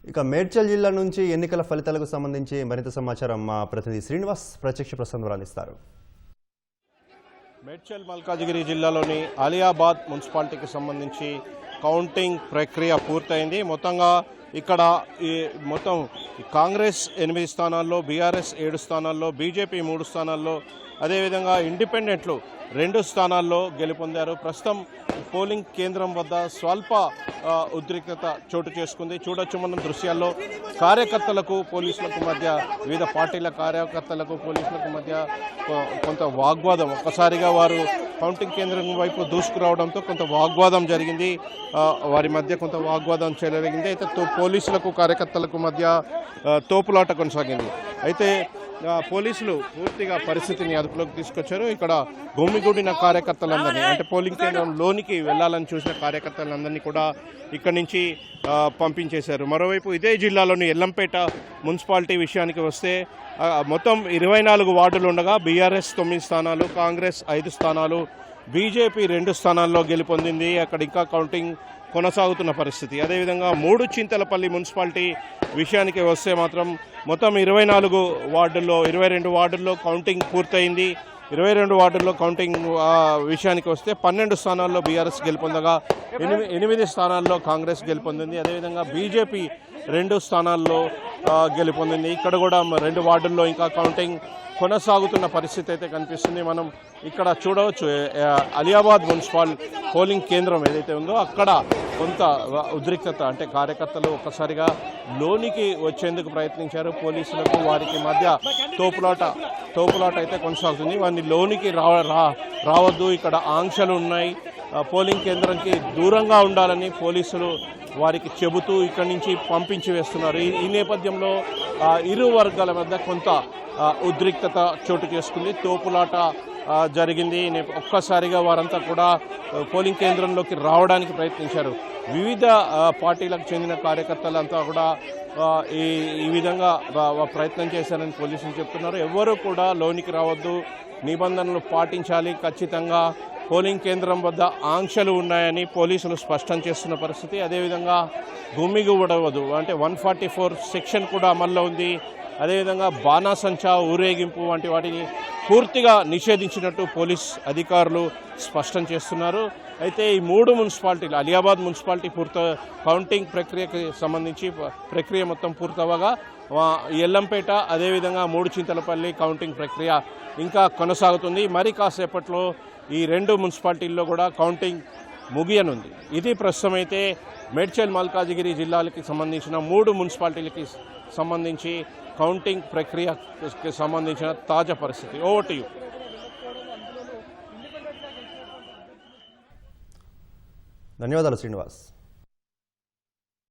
ఇక మేడ్చల్ జిల్లా నుంచి ఎన్నికల ఫలితాలకు సంబంధించి మరింత సమాచారం మా ప్రతినిధి శ్రీనివాస్ ప్రత్యక్ష ప్రసారంలో అందిస్తారు. మేడ్చల్ మల్కాజిగిరి జిల్లాలోని ఆలియాబాద్ మున్సిపాలిటీకి సంబంధించి కౌంటింగ్ ప్రక్రియ పూర్తయింది. మొత్తంగా ఇక్కడ మొత్తం కాంగ్రెస్ 8 స్థానాల్లో, బీఆర్ఎస్ 7 స్థానాల్లో, బీజేపీ 3 స్థానాల్లో, అదేవిధంగా ఇండిపెండెంట్లు 2 స్థానాల్లో గెలుపొందారు. ప్రస్తుతం పోలింగ్ కేంద్రం వద్ద స్వల్ప ఉద్రిక్తత చోటు చేసుకుంది. చూడొచ్చు మనం దృశ్యాల్లో కార్యకర్తలకు పోలీసులకు మధ్య, వివిధ పార్టీల కార్యకర్తలకు పోలీసులకు మధ్య కొంత వాగ్వాదం, ఒక్కసారిగా వారు కౌంటింగ్ కేంద్రం వైపు దూసుకురావడంతో కొంత వాగ్వాదం జరిగింది. వారి మధ్య కొంత వాగ్వాదం జరిగింది. అయితే పోలీసులకు కార్యకర్తలకు మధ్య తోపులాట కొనసాగింది. అయితే పోలీసులు పూర్తిగా పరిస్థితిని అదుపులోకి తీసుకొచ్చారు. ఇక్కడ గుమిగూడిన కార్యకర్తలందరినీ, అంటే పోలింగ్ కేంద్రం లోనికి వెళ్లాలని చూసిన కార్యకర్తలందరినీ కూడా ఇక్కడి నుంచి పంపించేశారు. మరోవైపు ఇదే జిల్లాలోని ఎల్లంపేట మున్సిపాలిటీ విషయానికి వస్తే మొత్తం 24 వార్డులు ఉండగా బీఆర్ఎస్ 9 స్థానాలు, కాంగ్రెస్ 5 స్థానాలు, బీజేపీ 2 స్థానాల్లో గెలుపొందింది. అక్కడ ఇంకా కౌంటింగ్ కొనసాగుతున్న పరిస్థితి. అదేవిధంగా 3 చింతలపల్లి మున్సిపాలిటీ విషయానికి వస్తే మాత్రం మొత్తం 24 వార్డుల్లో 22 వార్డుల్లో కౌంటింగ్ పూర్తయింది. 22 వార్డుల్లో కౌంటింగ్ విషయానికి వస్తే 12 స్థానాల్లో బీఆర్ఎస్ గెలుపొందగా 8 స్థానాల్లో కాంగ్రెస్ గెలుపొందింది. అదేవిధంగా బీజేపీ 2 స్థానాల్లో గెలుపొందింది. ఇక్కడ కూడా 2 వార్డుల్లో ఇంకా కౌంటింగ్ కొనసాగుతున్న పరిస్థితి అయితే కనిపిస్తుంది. మనం ఇక్కడ చూడవచ్చు ఆలియాబాద్ మున్సిపల్ పోలింగ్ కేంద్రం ఏదైతే ఉందో అక్కడ కొంత ఉద్రిక్తత, అంటే కార్యకర్తలు ఒక్కసారిగా లోనికి వచ్చేందుకు ప్రయత్నించారు. పోలీసులకు వారికి మధ్య తోపులాట అయితే కొనసాగుతుంది. వారిని లోనికి రావద్దు, ఇక్కడ ఆంక్షలు ఉన్నాయి, పోలింగ్ కేంద్రంకి దూరంగా ఉండాలని పోలీసులు వారికి చెబుతూ ఇక్కడి నుంచి పంపించి వేస్తున్నారు. ఈ నేపథ్యంలో ఇరు వర్గాల మధ్య కొంత ఉద్రిక్తత చోటు చేసుకుంది, తోపులాట జరిగింది. ఒక్కసారిగా వారంతా కూడా పోలింగ్ కేంద్రంలోకి రావడానికి ప్రయత్నించారు. వివిధ పార్టీలకు చెందిన కార్యకర్తలంతా కూడా ఈ విధంగా ప్రయత్నం చేశారని పోలీసులు చెప్తున్నారు. ఎవ్వరూ కూడా లోనికి రావద్దు, నిబంధనలు పాటించాలి, ఖచ్చితంగా పోలింగ్ కేంద్రం వద్ద ఆంక్షలు ఉన్నాయని పోలీసులు స్పష్టం చేస్తున్న పరిస్థితి. అదేవిధంగా గుమిగూడవద్దు, అంటే 144 సెక్షన్ కూడా అమల్లో ఉంది. అదేవిధంగా బాణాసంచా, ఊరేగింపు వంటి వాటిని పూర్తిగా నిషేధించినట్టు పోలీస్ అధికారులు స్పష్టం చేస్తున్నారు. అయితే ఈ 3 మున్సిపాలిటీలు, ఆలియాబాద్ మున్సిపాలిటీ కౌంటింగ్ ప్రక్రియకి సంబంధించి ప్రక్రియ మొత్తం పూర్తవగా ఎల్లంపేట, అదేవిధంగా 3 చింతలపల్లి కౌంటింగ్ ప్రక్రియ ఇంకా కొనసాగుతుంది. మరి కాసేపట్లో ఈ 2 మున్సిపాలిటీల్లో కూడా కౌంటింగ్ ముగియనుంది. ఇది ప్రస్తుతం అయితే మేడ్చల్ మల్కాజిగిరి జిల్లాలకి సంబంధించిన 3 మున్సిపాలిటీలకి సంబంధించి కౌంటింగ్ ప్రక్రియకి సంబంధించిన తాజా పరిస్థితి. Over to you. ధన్యవాదాలు శ్రీనివాస్.